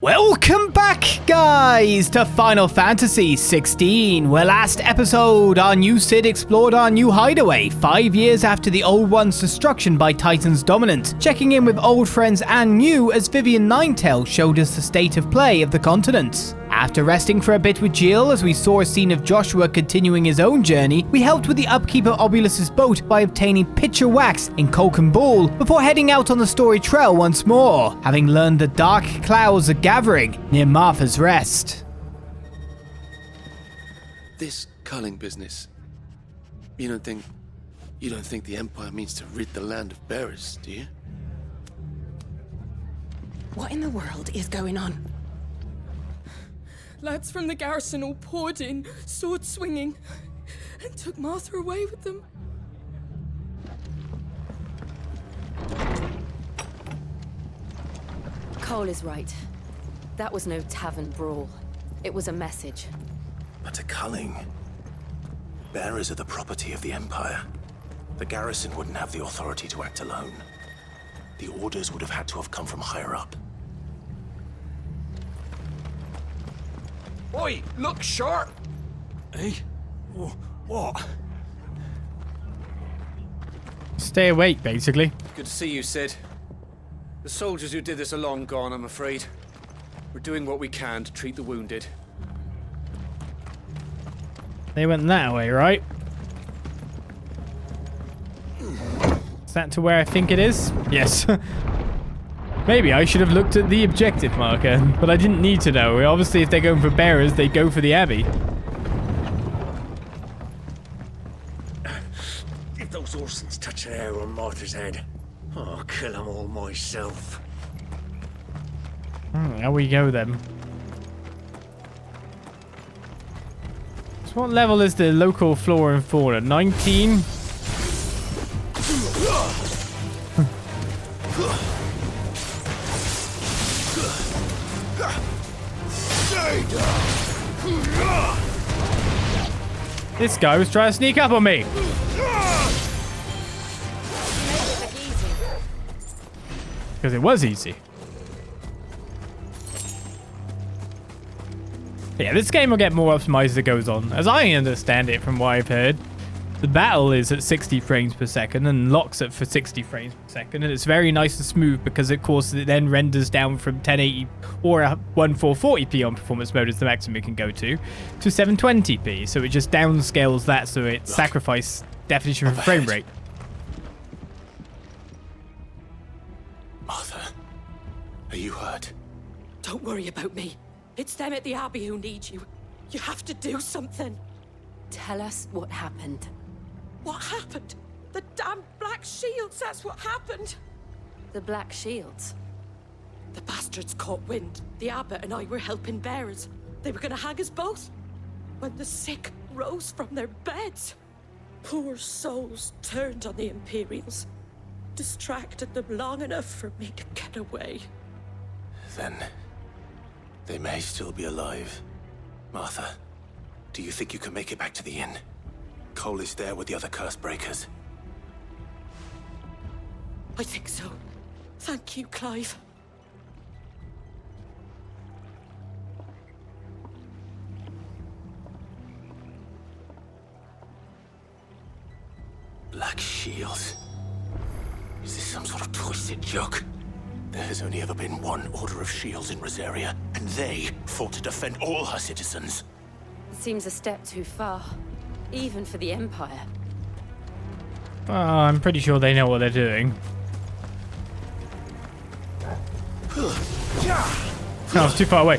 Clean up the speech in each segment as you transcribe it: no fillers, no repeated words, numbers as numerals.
Welcome back, guys, to Final Fantasy XVI, where last episode our new Cid explored our new hideaway 5 years after the old one's destruction by Titan's dominance, checking in with old friends and new as Vivian Ninetail showed us the state of play of the continent. After resting for a bit with Jill as we saw a scene of Joshua continuing his own journey, we helped with the upkeep of Obulus's boat by obtaining pitcher wax in Kolkan Ball before heading out on the story trail once more, having learned the dark clouds are gathering near Martha's Rest. This culling business, you don't think the Empire means to rid the land of bearers, do you? What in the world is going on? Lads from the garrison all poured in, sword swinging, and took Martha away with them. Cole is right. That was no tavern brawl. It was a message. But a culling. Bearers are the property of the Empire. The garrison wouldn't have the authority to act alone. The orders would have had to have come from higher up. Oi, look sharp! Eh? What? Stay awake, basically. Good to see you, Cid. The soldiers who did this are long gone, I'm afraid. We're doing what we can to treat the wounded. They went that way, right? Is that to where I think it is? Yes. Maybe I should have looked at the objective marker, but I didn't need to know. Obviously, if they're going for bearers, they go for the Abbey. If those horses touch an hair on Martha's head, I'll kill them all myself. How we go then? So what level is the local flora and fauna? 19? This guy was trying to sneak up on me. Because it was easy. Yeah, this game will get more optimized as it goes on. As I understand it from what I've heard, the battle is at 60 frames per second and locks it for 60 frames per second. And it's very nice and smooth because, of course, it then renders down from 1080 or 1440p on performance mode is the maximum it can go to 720p. So it just downscales that so it sacrifices definition for frame rate. Martha, are you hurt? Don't worry about me. It's them at the Abbey who need you. You have to do something. Tell us what happened. What happened? The damn Black Shields, that's what happened. The Black Shields. The bastards caught wind. The abbot and I were helping bearers. They were gonna hang us both. When the sick rose from their beds. Poor souls turned on the Imperials. Distracted them long enough for me to get away. Then they may still be alive. Martha, do you think you can make it back to the inn? Cole is there with the other curse breakers. I think so. Thank you, Clive. Black Shields? Is this some sort of twisted joke? There has only ever been one Order of Shields in Rosaria, and they fought to defend all her citizens. It seems a step too far, even for the Empire. I'm pretty sure they know what they're doing. No, it's too far away.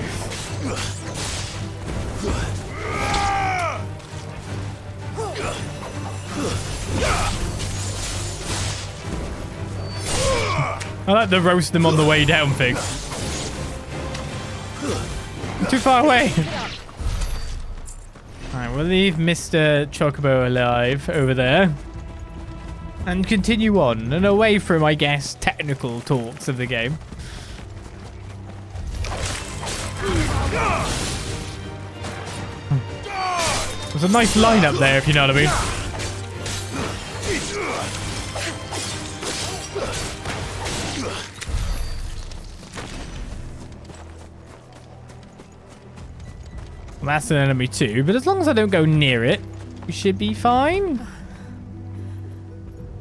I like the roast them on the way down thing. Too far away. Alright, we'll leave Mr. Chocobo alive over there. And continue on and away from, I guess, technical talks of the game. There's a nice lineup there, if you know what I mean. Well, that's an enemy too, but as long as I don't go near it, we should be fine.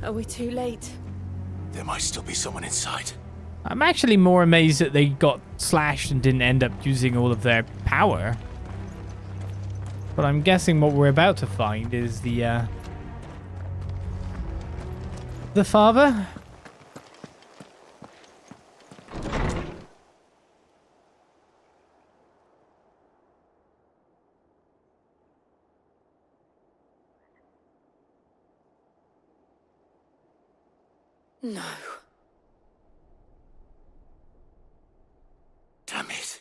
Are we too late? There might still be someone inside. I'm actually more amazed that they got slashed and didn't end up using all of their power. But I'm guessing what we're about to find is the father. No. Damn it.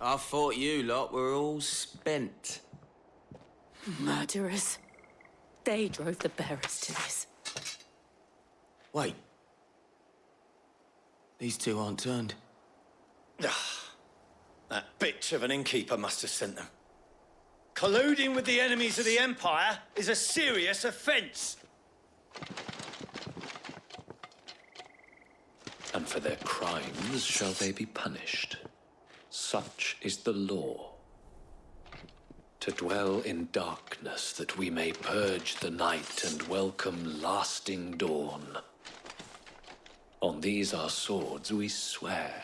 I thought you lot were all spent. Murderers. They drove the bearers to this. Wait. These two aren't turned. That bitch of an innkeeper must have sent them. Colluding with the enemies of the Empire is a serious offense. And for their crimes shall they be punished. Such is the law. To dwell in darkness that we may purge the night and welcome lasting dawn. On these our swords we swear.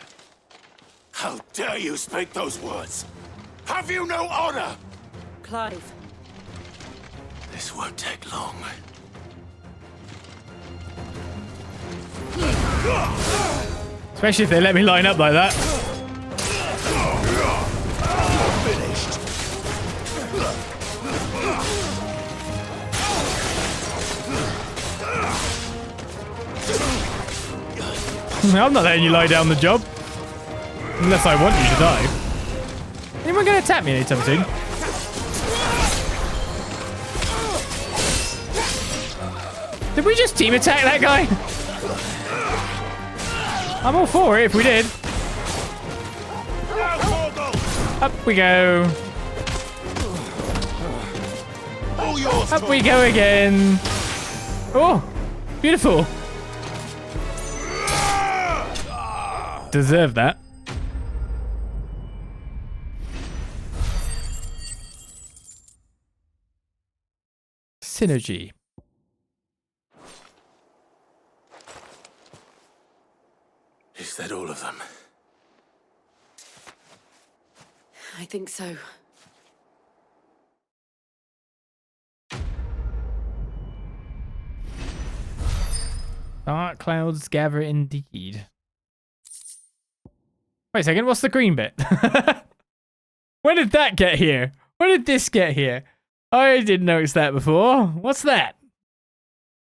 How dare you speak those words? Have you no honor? Clive. This won't take long. Especially if they let me line up like that. Finished. I'm not letting you lie down the job. Unless I want you to die. Anyone gonna attack me anytime soon? Did we just team attack that guy? I'm all for it if we did. Up we go. Up we go again. Oh, beautiful. Deserve that. Synergy. Is that all of them? I think so. Dark clouds gather indeed. Wait a second, what's the green bit? When did that get here? When did this get here? I didn't notice that before. What's that?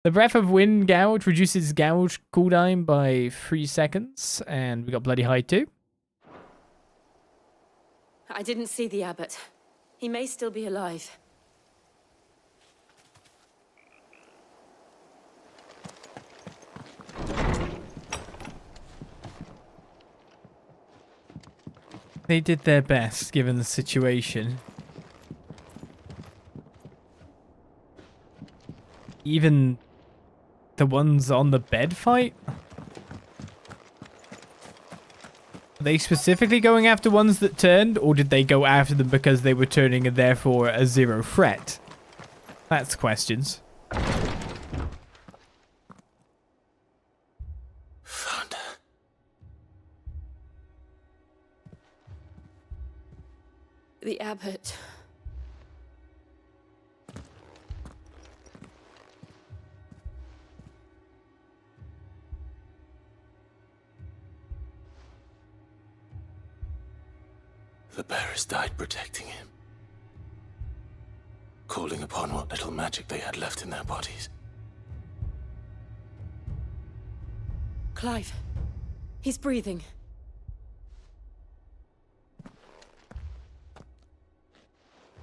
The Breath of Wind Gouge reduces gouge cooldown by 3 seconds. And we got Bloody Hide too. I didn't see the abbot. He may still be alive. They did their best given the situation. Even the ones on the bed fight? Are they specifically going after ones that turned, or did they go after them because they were turning and therefore a zero threat? That's questions. Found her. The abbot. The bearers died protecting him. Calling upon what little magic they had left in their bodies. Clive. He's breathing.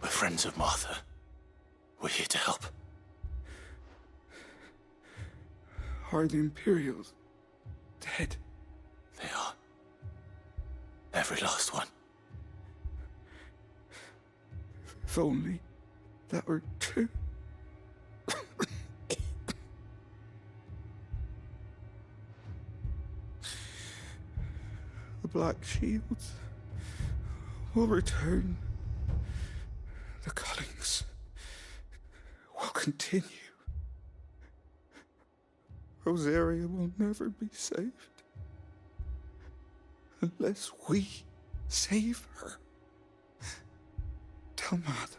We're friends of Martha. We're here to help. Are the Imperials dead? They are. Every last one. If only that were true. The Black Shields. will return. The cullings will continue. Rosaria will never be saved unless we save her. Tell Mother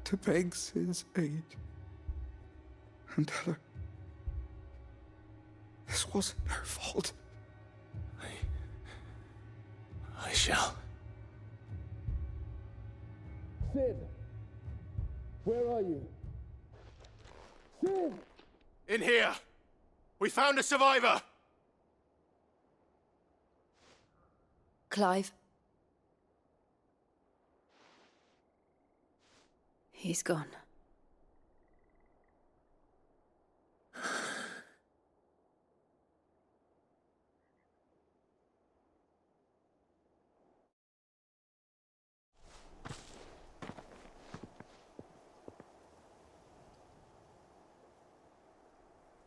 to beg Sid's aid and tell her this wasn't her fault. I shall. Sid! Where are you? Sid! In here! We found a survivor! Clive. He's gone.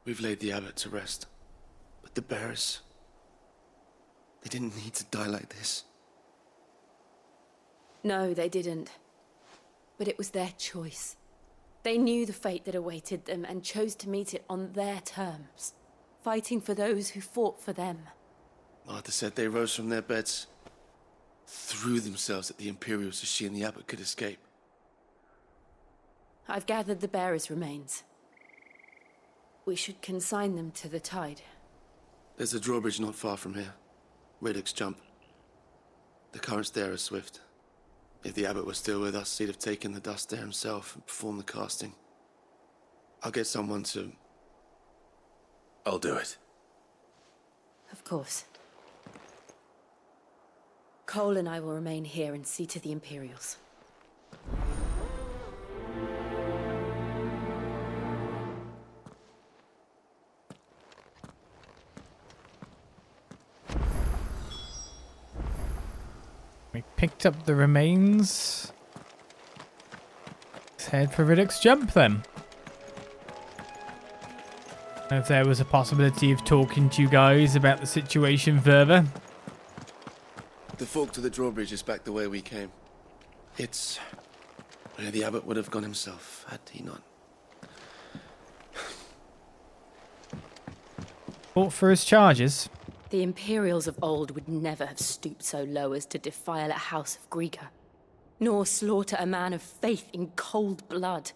We've laid the abbot to rest. But the bearers... they didn't need to die like this. No, they didn't. But it was their choice. They knew the fate that awaited them and chose to meet it on their terms, fighting for those who fought for them. Martha said they rose from their beds, threw themselves at the Imperials so she and the abbot could escape. I've gathered the bearers' remains. We should consign them to the tide. There's a drawbridge not far from here. Riddick's Jump. The currents there are swift. If the abbot was still with us, he'd have taken the dust there himself and performed the casting. I'll get someone to... I'll do it. Of course. Cole and I will remain here and see to the Imperials. We picked up the remains. Let's head for Riddick's Jump then. If there was a possibility of talking to you guys about the situation further. The fork to the drawbridge is back the way we came. It's where the abbot would have gone himself, had he not. Fought for his charges. The Imperials of old would never have stooped so low as to defile a house of Greeka, nor slaughter a man of faith in cold blood.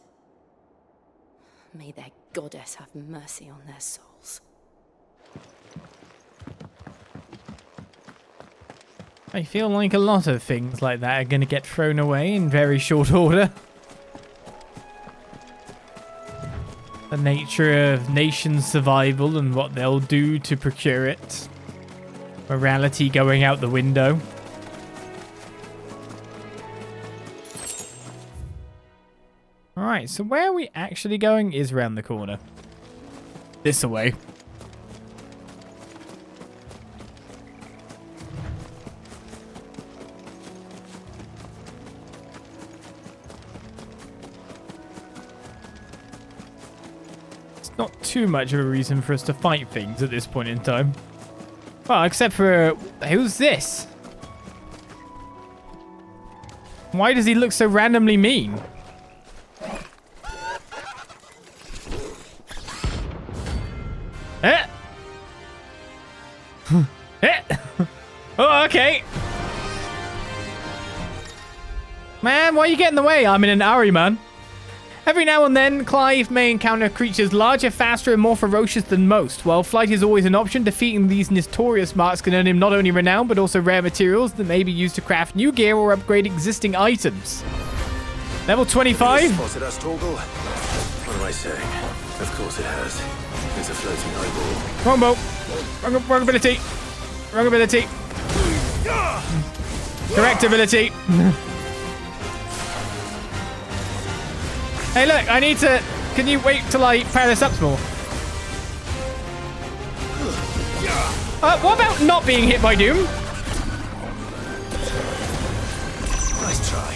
May their goddess have mercy on their souls. I feel like a lot of things like that are going to get thrown away in very short order. The nature of nation survival and what they'll do to procure it. Morality going out the window. Alright, so where are we actually going is round the corner. This way. It's not too much of a reason for us to fight things at this point in time. Well, except for... who's this? Why does he look so randomly mean? Eh? Eh? Oh, okay. Man, why are you getting in the way? I'm in an hurry, man. Every now and then, Clive may encounter creatures larger, faster, and more ferocious than most. While flight is always an option, defeating these Notorious marks can earn him not only renown, but also rare materials that may be used to craft new gear or upgrade existing items. Level 25? Spotted us, Torgal. What am I saying? Of course it has. It's a floating eyeball. Wrong boat. Wrong ability. Wrong ability. Correct ability. Hey, look, I need to... Can you wait till I power this up some more? What about not being hit by Doom? Nice try.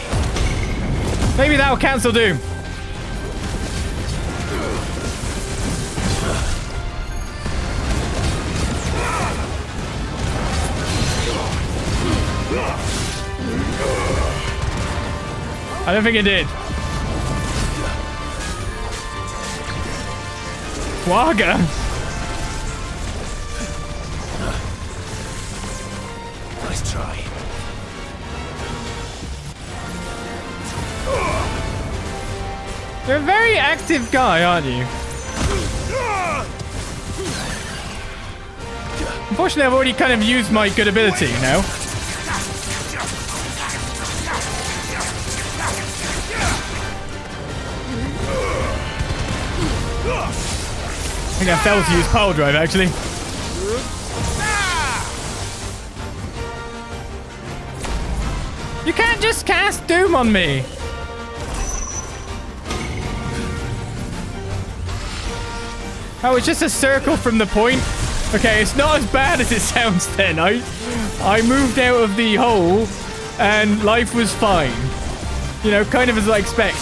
Maybe that'll cancel Doom. I don't think it did. Waga. Nice try. You're a very active guy, aren't you? Unfortunately, I've already kind of used my good ability now. I think I failed to use Power Drive, actually. You can't just cast Doom on me. Oh, it's just a circle from the point. Okay, it's not as bad as it sounds then. I moved out of the hole and life was fine. You know, kind of as I expect.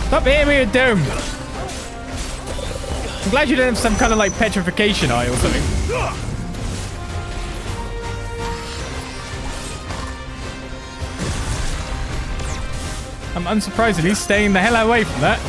Stop hitting me with Doom. I'm glad you didn't have some kind of like petrification eye or something. I'm unsurprisingly staying the hell away from that.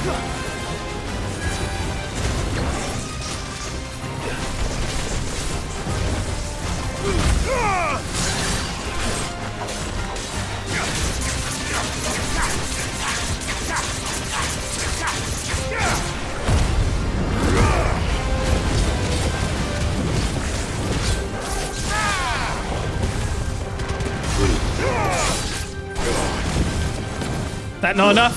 That not enough?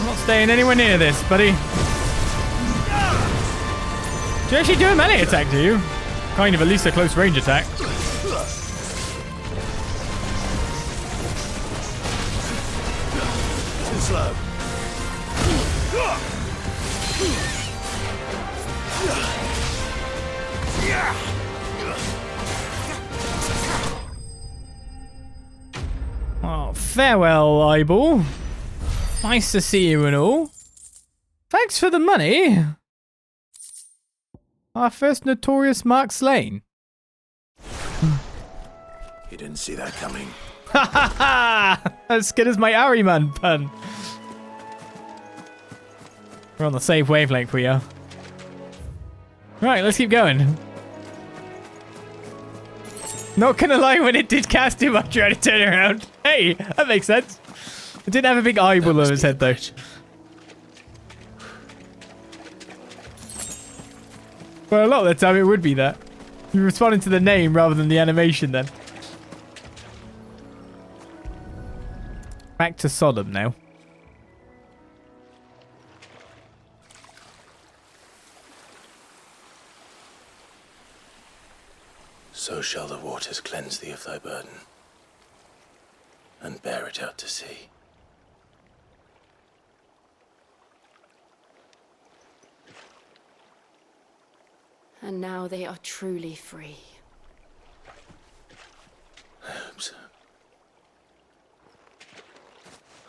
I'm not staying anywhere near this, buddy. Do you actually do a melee attack, do you? Kind of, at least a close range attack. Too slow. Oh, farewell, eyeball. Nice to see you and all. Thanks for the money. Our first Notorious mark slain. You didn't see that coming. Ha ha ha! As good as my Ahriman pun. We're on the same wavelength we are. Right, let's keep going. Not gonna lie, when it did cast him, I tried to turn around. Hey, that makes sense. It didn't have a big eyeball on his head, though. Well, a lot of the time it would be that. You're responding to the name rather than the animation, then. Back to Sodom now. So shall the waters cleanse thee of thy burden, and bear it out to sea. And now they are truly free. I hope so.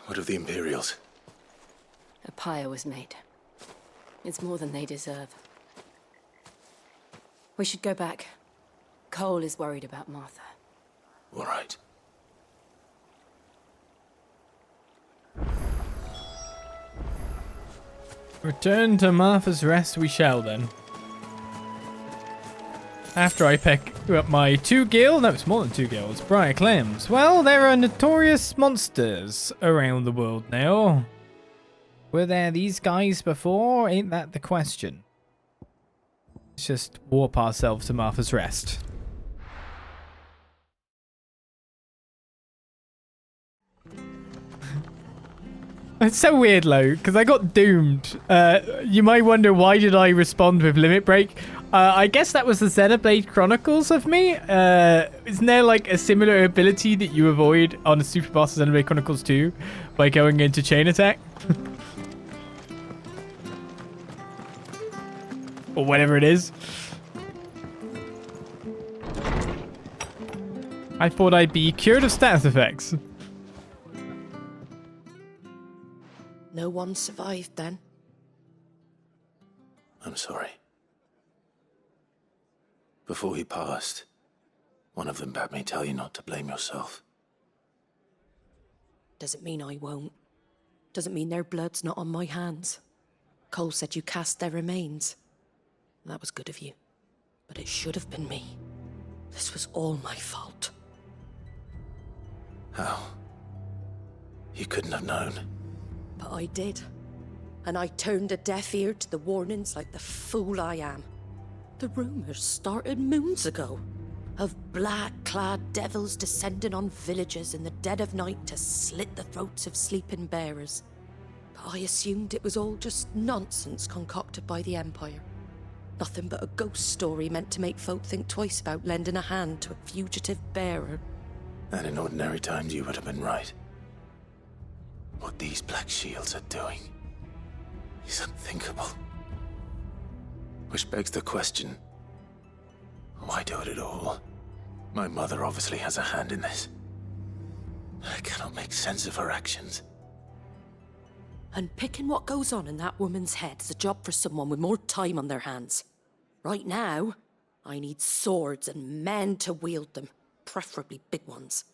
What of the Imperials? A pyre was made. It's more than they deserve. We should go back. Cole is worried about Martha. All right. Return to Martha's Rest we shall, then. After I pick up my 2 gil, no, it's more than 2 gils, Briar Claims. Well, there are notorious monsters around the world now. Were there these guys before? Ain't that the question? Let's just warp ourselves to Martha's Rest. It's so weird, though, because I got doomed. You might wonder, why did I respond with Limit Break? I guess that was the Xenoblade Chronicles of me. Isn't there like a similar ability that you avoid on the Super Boss of Xenoblade Chronicles 2 by going into chain attack? Or whatever it is. I thought I'd be cured of status effects. No one survived then. I'm sorry. Before he passed, one of them bade me tell you not to blame yourself. Doesn't mean I won't. Doesn't mean their blood's not on my hands. Cole said you cast their remains. That was good of you. But it should have been me. This was all my fault. How? You couldn't have known. But I did. And I turned a deaf ear to the warnings like the fool I am. The rumors started moons ago. Of black-clad devils descending on villages in the dead of night to slit the throats of sleeping bearers. But I assumed it was all just nonsense concocted by the Empire. Nothing but a ghost story meant to make folk think twice about lending a hand to a fugitive bearer. And in ordinary times you would have been right. What these Black Shields are doing is unthinkable. Which begs the question, why do it at all? My mother obviously has a hand in this. I cannot make sense of her actions. And picking what goes on in that woman's head is a job for someone with more time on their hands. Right now, I need swords and men to wield them, preferably big ones.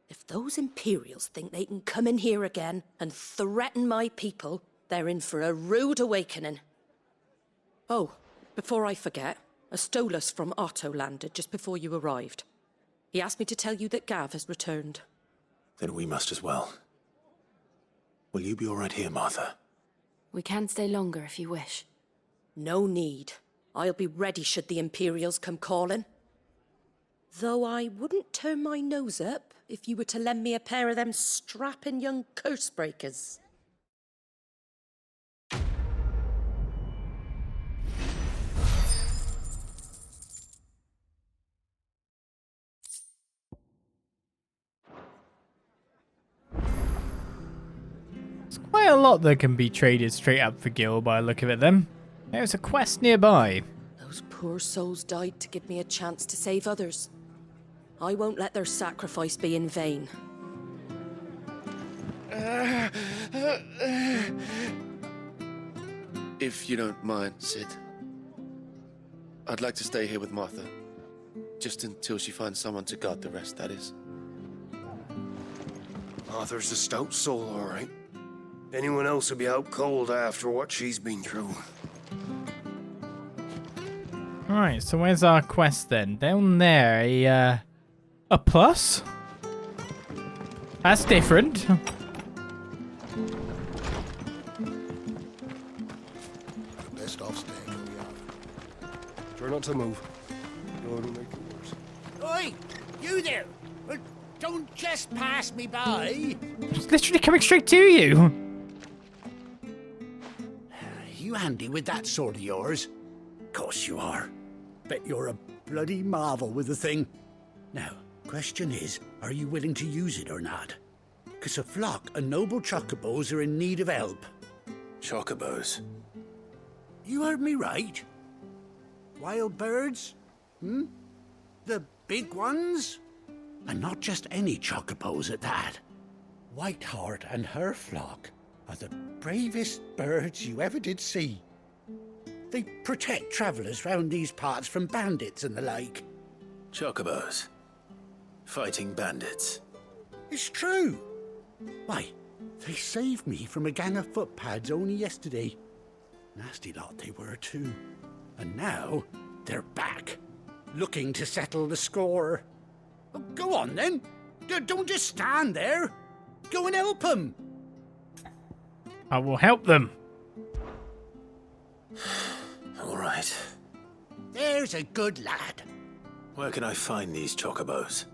If those Imperials think they can come in here again and threaten my people, they're in for a rude awakening. Oh, before I forget, a Stolas from Otto landed just before you arrived. He asked me to tell you that Gav has returned. Then we must as well. Will you be all right here, Martha? We can stay longer if you wish. No need. I'll be ready should the Imperials come calling. Though I wouldn't turn my nose up if you were to lend me a pair of them strapping young curse breakers. There's quite a lot that can be traded straight up for Gil by the look of it then. There's a quest nearby. Those poor souls died to give me a chance to save others. I won't let their sacrifice be in vain. If you don't mind, Sid, I'd like to stay here with Martha. Just until she finds someone to guard the rest, that is. Martha's a stout soul, all right. Anyone else would be out cold after what she's been through. Alright, so where's our quest then? Down there, a plus? That's different. Best off staying where we are. Try not to move. No, it'll make it worse. Oi! You there! Well, don't just pass me by! It's literally coming straight to you! You handy with that sword of yours? Course you are. Bet you're a bloody marvel with the thing. Now, question is, are you willing to use it or not? 'Cause a flock of noble chocobos are in need of help. Chocobos? You heard me right. Wild birds? The big ones? And not just any chocobos at that. Whiteheart and her flock are the bravest birds you ever did see. They protect travellers round these parts from bandits and the like. Chocobos? Fighting bandits? It's true. Why, they saved me from a gang of footpads only yesterday. Nasty lot they were too. And now, they're back, looking to settle the score. Well, go on then. Don't just stand there. Go and help them. I will help them. All right. There's a good lad. Where can I find these chocobos?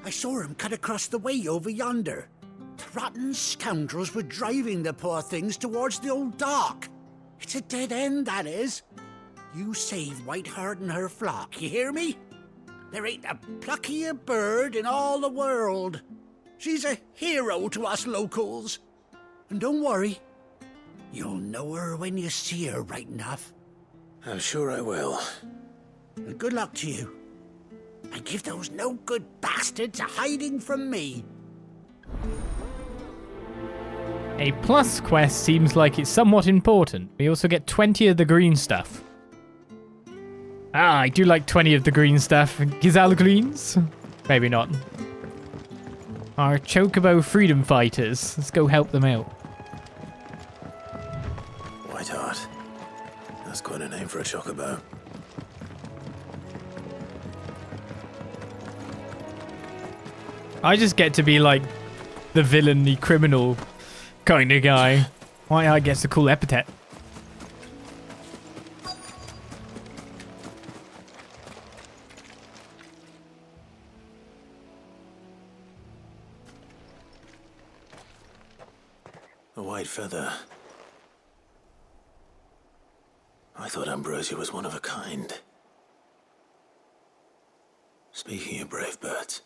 I saw him cut across the way over yonder. The rotten scoundrels were driving the poor things towards the old dock. It's a dead end, that is. you save Whiteheart and her flock, you hear me? There ain't a pluckier bird in all the world. She's a hero to us locals. And don't worry, you'll know her when you see her right enough. I'm sure I will. And good luck to you. And give those no-good bastards a hiding from me. A plus quest seems like it's somewhat important. We also get 20 of the green stuff. Ah, I do like 20 of the green stuff. Gizal greens? Maybe not. Our Chocobo freedom fighters. Let's go help them out. Whiteheart. That's quite a name for a chocobo. I just get to be like the villainy criminal kind of guy. Whiteheart gets a cool epithet. A white feather. I thought Ambrosia was one of a kind. Speaking of brave birds.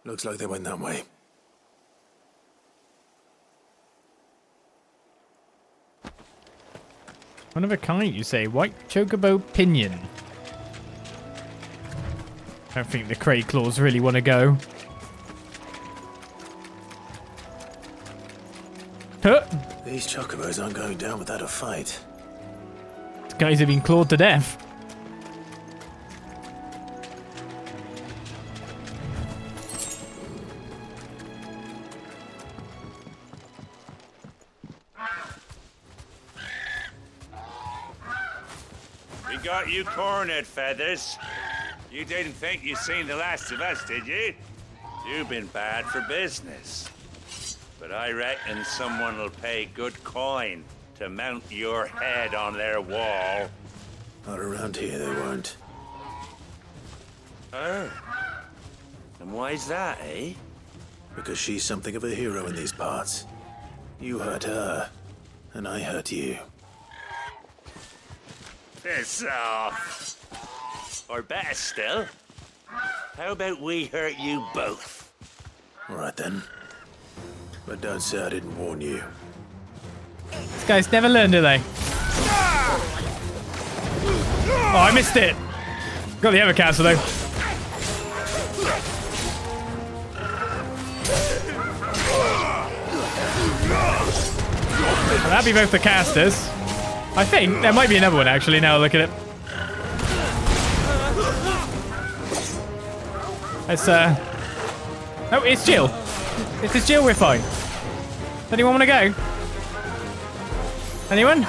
Looks like they went that way. One of a kind, you say? White Chocobo Pinion. I don't think the Cray Claws really want to go. Huh? These chocobos aren't going down without a fight. These guys have been clawed to death. We got you cornered, Feathers. You didn't think you'd seen the last of us, did you? You've been bad for business. But I reckon someone will pay good coin to mount your head on their wall. Not around here, they weren't. Oh. And why's that, eh? Because she's something of a hero in these parts. You hurt her, and I hurt you. Piss off. Or better still, how about we hurt you both? All right then. But don't say I didn't warn you. These guys never learn, do they? Oh, I missed it. Got the other caster though. Well, that'd be both the casters. I think there might be another one actually. Now look at it. It's oh, it's Jill. If it's Jill, we're fine. Does anyone want to go? Anyone?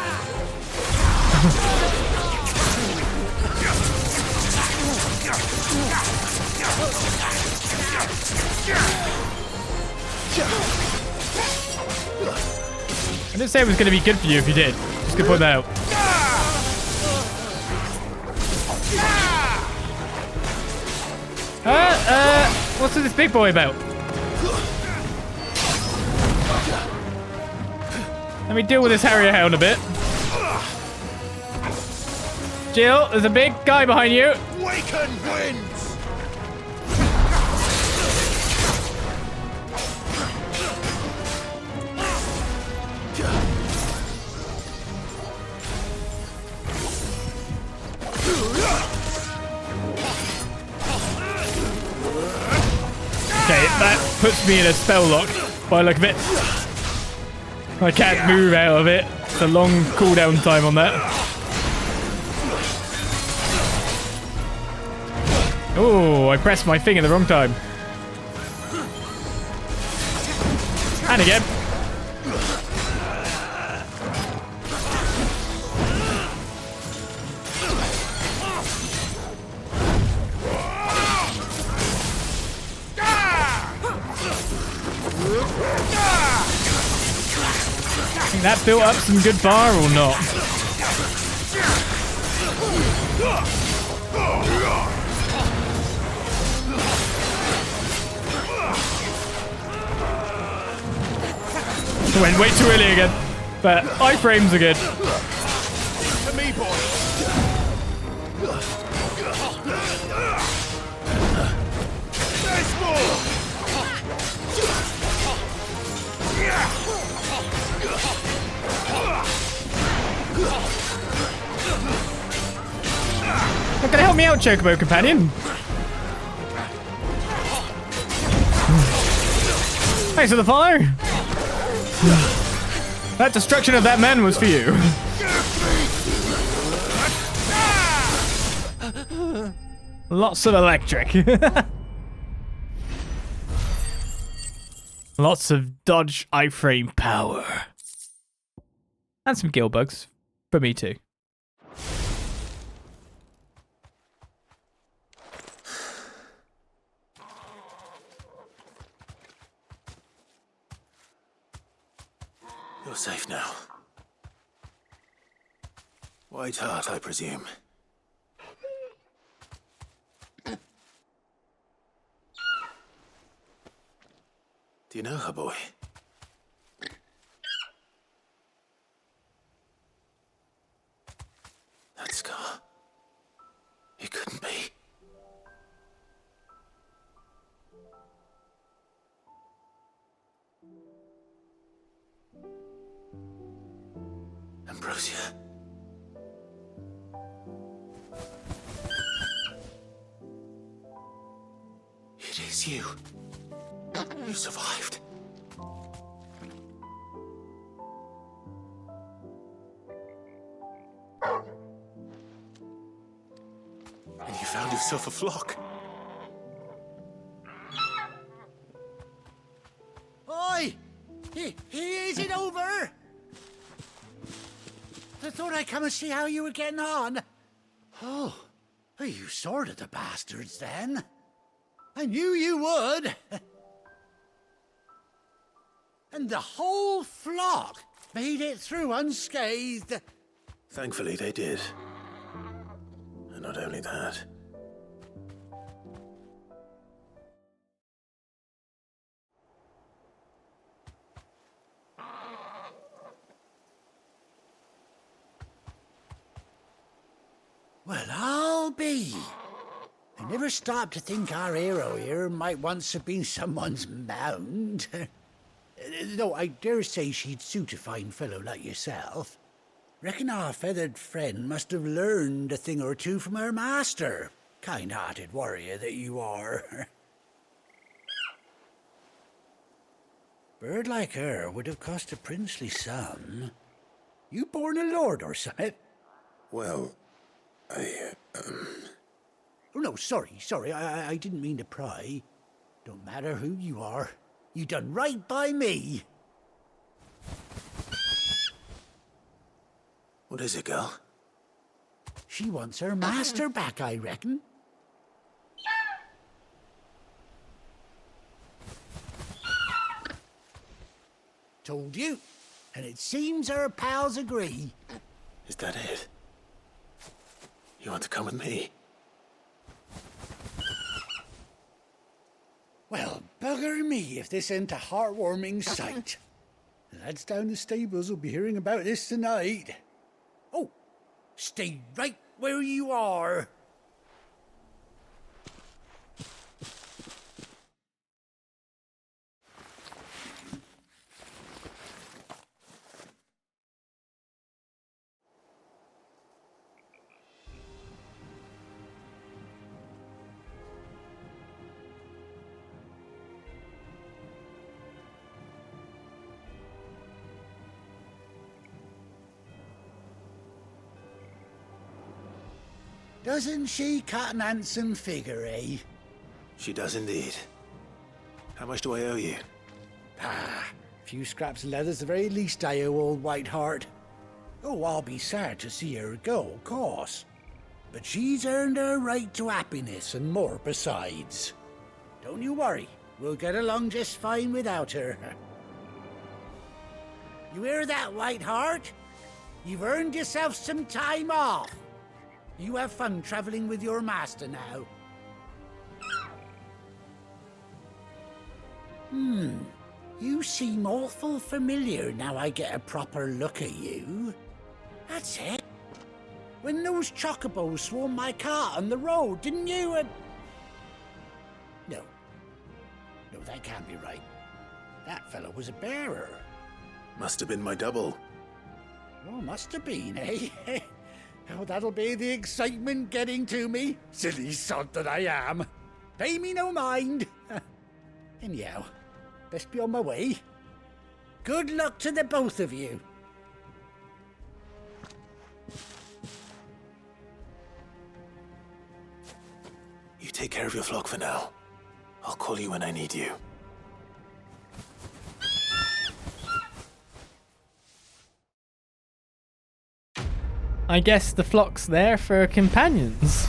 I didn't say it was going to be good for you if you did. Just gonna point that out. What's with this big boy about? Let me deal with this Harrier Hound a bit. Jill, there's a big guy behind you. Waken winds! Okay, that puts me in a spell lock by the look of it. I can't move out of it. It's a long cooldown time on that. Oh, I pressed my thing at the wrong time. And again. I think that built up some good bar or not? Went way too early again, but iframes are good. Not gonna help me out, Chocobo Companion. Thanks for the follow. That destruction of that man was for you. Lots of electric. Lots of dodge iframe power. And some gill bugs. For me too. You're safe now. White Heart, I presume. Do you know her, boy? That scar. It couldn't be. Ambrosia. It is you. You survived. And you found yourself a flock. Oi! Is it over? I thought I'd come and see how you were getting on. Oh, you sorted the bastards then. I knew you would. And the whole flock made it through unscathed. Thankfully, they did. And not only that. Well, I'll be. I never stopped to think our hero here might once have been someone's mound. Though I dare say she'd suit a fine fellow like yourself. Reckon our feathered friend must have learned a thing or two from her master. Kind-hearted warrior that you are. Bird like her would have cost a princely sum. You born a lord or something? Well, Oh, no, sorry. I didn't mean to pry. Don't matter who you are. You done right by me. What is it, girl? She wants her master back, I reckon. Told you. And it seems her pals agree. Is that it? You want to come with me? Well, bugger me if this ain't a heartwarming sight. The lads down the stables will be hearing about this tonight. Oh, stay right where you are. Doesn't she cut an handsome figure, eh? She does indeed. How much do I owe you? A few scraps of leather's the very least I owe old Whiteheart. Oh, I'll be sad to see her go, of course. But she's earned her right to happiness and more besides. Don't you worry, we'll get along just fine without her. You hear that, Whiteheart? You've earned yourself some time off. You have fun traveling with your master now. You seem awful familiar now I get a proper look at you. That's it. When those chocobos swarmed my cart on the road, didn't you? No, that can't be right. That fellow was a bearer. Must have been my double. Oh, must have been, eh? Oh, that'll be the excitement getting to me. Silly sod that I am. Pay me no mind. Anyhow, best be on my way. Good luck to the both of you. You take care of your flock for now. I'll call you when I need you. I guess the flock's there for companions.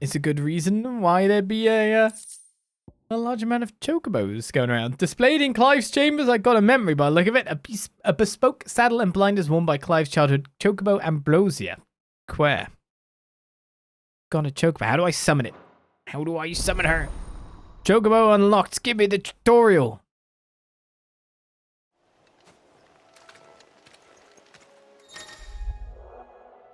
It's a good reason why there'd be a large amount of chocobos going around. Displayed in Clive's chambers, I got a memory by the look of it. A bespoke saddle and blinders worn by Clive's childhood chocobo Ambrosia. Square. Got a chocobo. How do I summon it? How do I summon her? Chocobo unlocked. Give me the tutorial.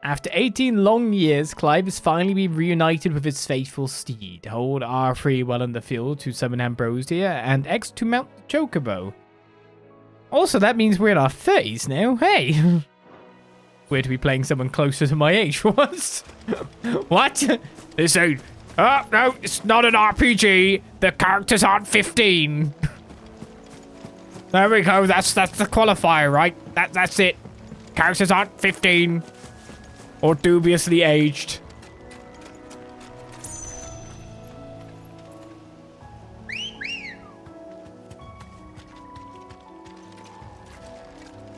After 18 long years, Clive has finally been reunited with his faithful steed. Hold R3 while in the field to summon Ambrosia, and X to mount the chocobo. Also, that means we're in our 30s now. Hey! Weird to be playing someone closer to my age for once. What? This ain't... Oh, no, it's not an RPG. The characters aren't 15. There we go. That's the qualifier, right? That's it. Characters aren't 15. Or dubiously aged.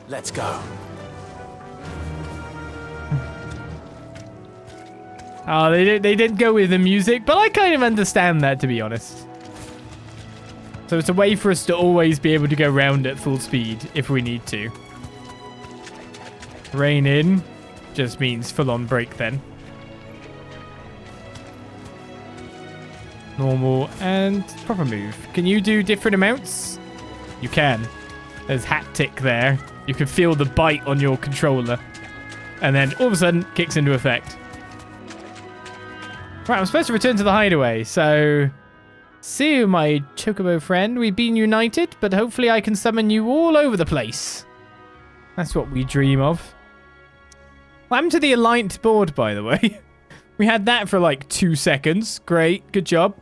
Let's go. Oh, they did go with the music, but I kind of understand that, to be honest. So it's a way for us to always be able to go round at full speed if we need to. Rein in just means full-on brake then. Normal and proper move. Can you do different amounts? You can. There's hat tick there. You can feel the bite on your controller. And then all of a sudden, kicks into effect. Right, I'm supposed to return to the hideaway, so... See you, my chocobo friend. We've been united, but hopefully I can summon you all over the place. That's what we dream of. What happened to the Alliance board, by the way? We had that for like 2 seconds. Great, good job.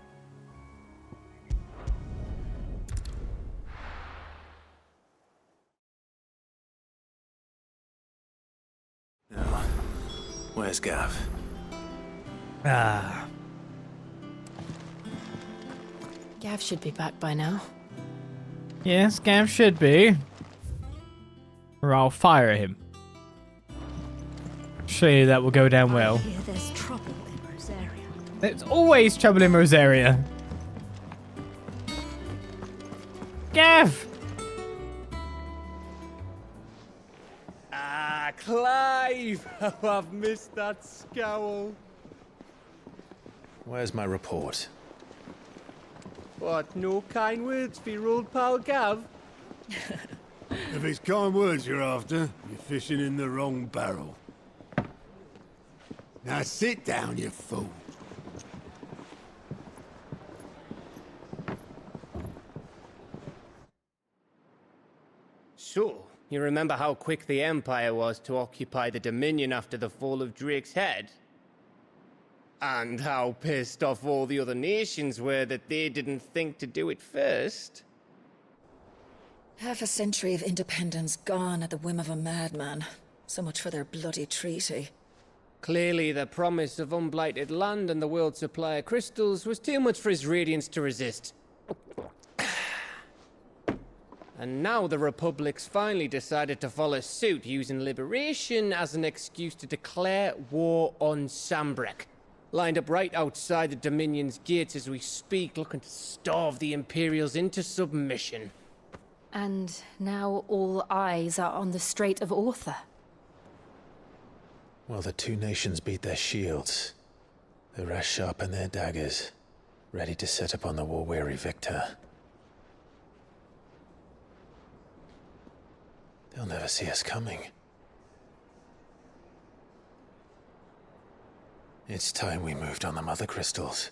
Now, where's Gav? Ah. Gav should be back by now. Yes, Gav should be. Or I'll fire him. Surely that will go down well. I hear there's trouble in Rosaria. There's always trouble in Rosaria. Gav! Ah, Clive! Oh, I've missed that scowl. Where's my report? What, no kind words for your old pal Gav? If it's kind words you're after, you're fishing in the wrong barrel. Now sit down, you fool. So, you remember how quick the Empire was to occupy the Dominion after the fall of Drake's head? And how pissed off all the other nations were that they didn't think to do it first? Half a century of independence gone at the whim of a madman. So much for their bloody treaty. Clearly, the promise of unblighted land and the world's supply of crystals was too much for his radiance to resist. And now the Republic's finally decided to follow suit, using liberation as an excuse to declare war on Sambrek. Lined up right outside the Dominion's gates as we speak, looking to starve the Imperials into submission. And now all eyes are on the Strait of Author. Well, the two nations beat their shields. The rest sharpen their daggers, ready to set upon the war-weary victor. They'll never see us coming. It's time we moved on the Mothercrystals.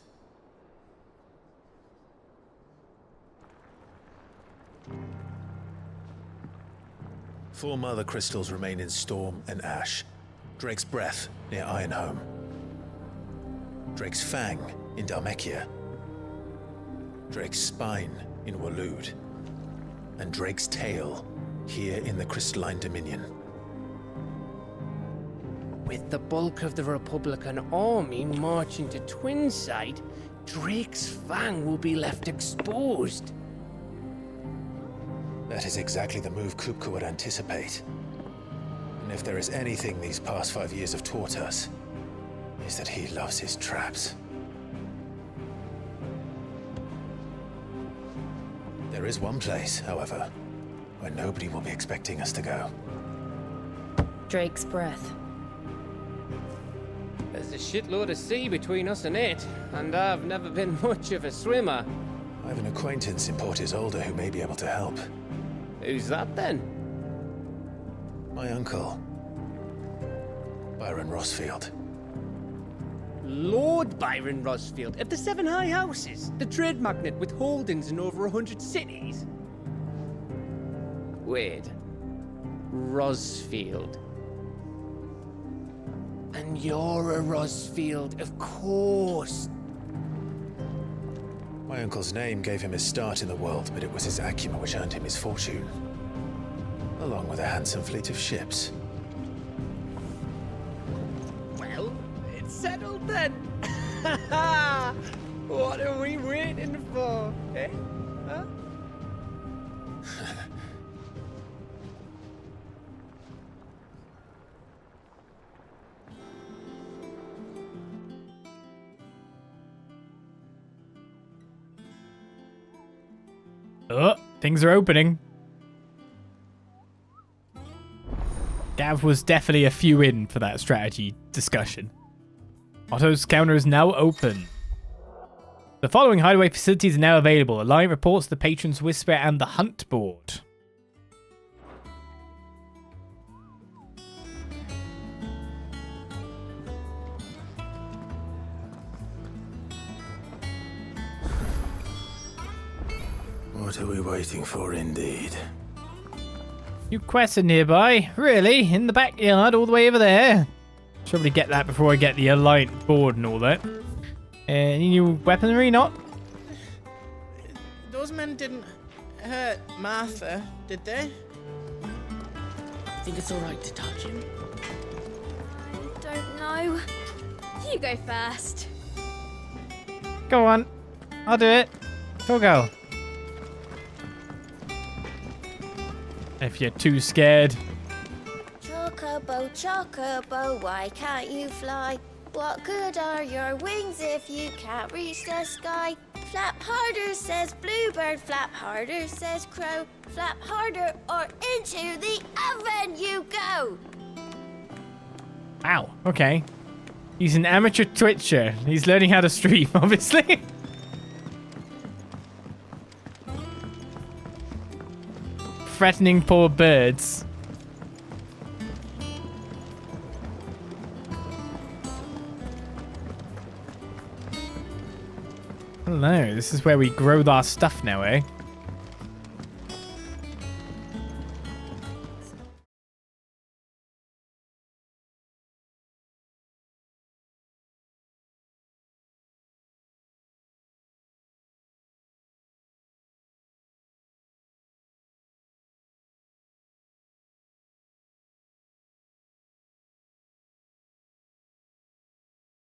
Four Mothercrystals remain in Storm and Ash. Drake's Breath near Ironhome. Drake's Fang in Dhalmekia. Drake's Spine in Waloed. And Drake's Tail here in the Crystalline Dominion. With the bulk of the Republican army marching to Twinside, Drake's Fang will be left exposed. That is exactly the move Kupka would anticipate. And if there is anything these past 5 years have taught us, is that he loves his traps. There is one place, however, where nobody will be expecting us to go. Drake's Breath. There's a shitload of sea between us and it, and I've never been much of a swimmer. I have an acquaintance in Port Isolde who may be able to help. Who's that then? My uncle, Byron Rosfield. Lord Byron Rosfield of the Seven High Houses, the trade magnate with holdings in over 100 cities. Wait, Rosfield. And you're a Rosfield, of course. My uncle's name gave him his start in the world, but it was his acumen which earned him his fortune, along with a handsome fleet of ships. Well, it's settled then. What are we waiting for, eh? Huh? Oh, things are opening. Gav was definitely a few in for that strategy discussion. Otto's counter is now open. The following hideaway facilities are now available. Alliant reports, the Patron's Whisper, and the Hunt Board. What are we waiting for, indeed? New quests are nearby. Really? In the backyard, all the way over there? Should probably get that before I get the Alliant board and all that. Any new weaponry? Not? Those men didn't hurt Martha, did they? I think it's alright to touch him. Don't know. You go first. Go on. I'll do it. Go. If you're too scared. Chocobo, chocobo, why can't you fly? What good are your wings if you can't reach the sky? Flap harder, says bluebird, flap harder, says crow. Flap harder or into the oven you go. Wow, okay. He's an amateur twitcher. He's learning how to stream, obviously. Threatening poor birds. Hello, this is where we grow our stuff now, eh?